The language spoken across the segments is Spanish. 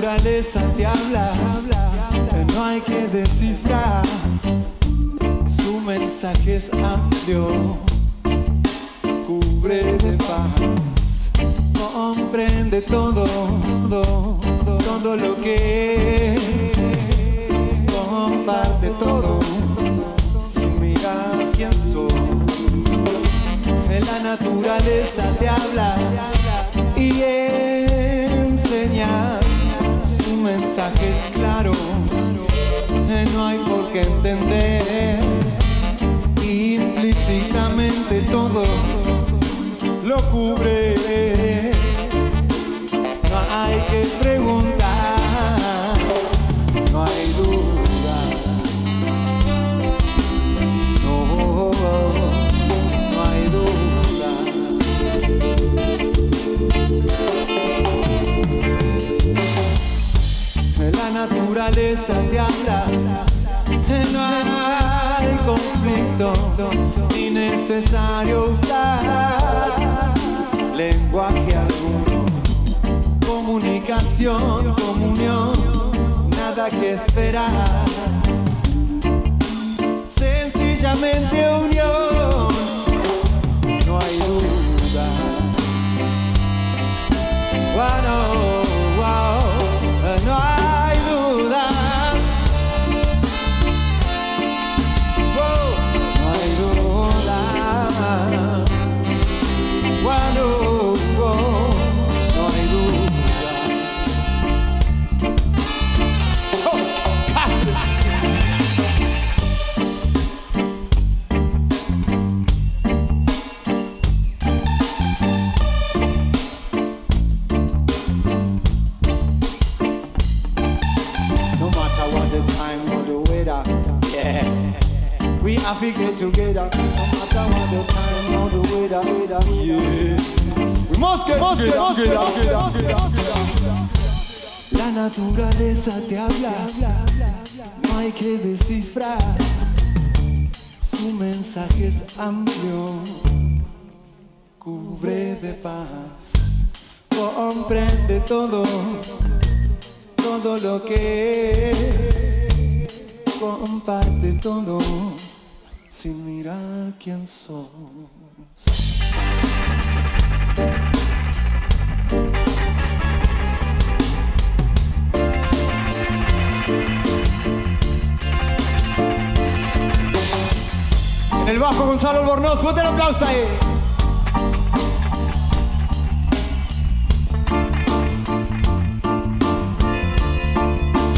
naturaleza te habla, no hay que descifrar. Su mensaje es amplio, cubre de paz, comprende todo lo que es, comparte todo, sin mirar quién sos. La naturaleza te habla y enseña, su mensaje es claro, no hay por qué entender, implícitamente todo lo cubre, no hay que preguntar, no hay duda, no hay duda. La naturaleza te habla, no hay conflicto, ni necesario usar lenguaje alguno. Comunicación, comunión, nada que esperar, sencillamente unión, no hay duda. Wow, wow, no hay dudas. No hay dudas. Wow, no hay dudas. We have to get together, no matter what the time or the weather. Yeah, we must get together. La naturaleza te habla, no hay que descifrar. Su mensaje es amplio, cubre de paz, comprende todo lo que es, comparte todo, sin mirar quién sos. En el bajo Gonzalo Albornoz, fuerte el aplauso ahí.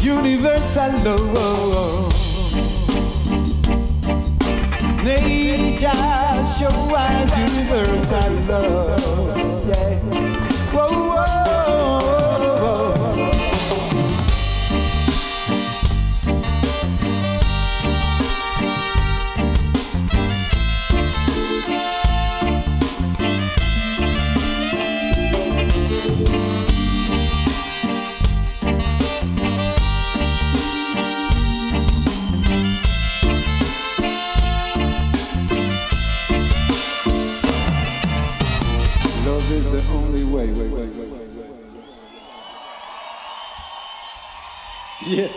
Universal love. Nature show us universal love. Yeah. Whoa, whoa, whoa. Love is the only way. Yeah.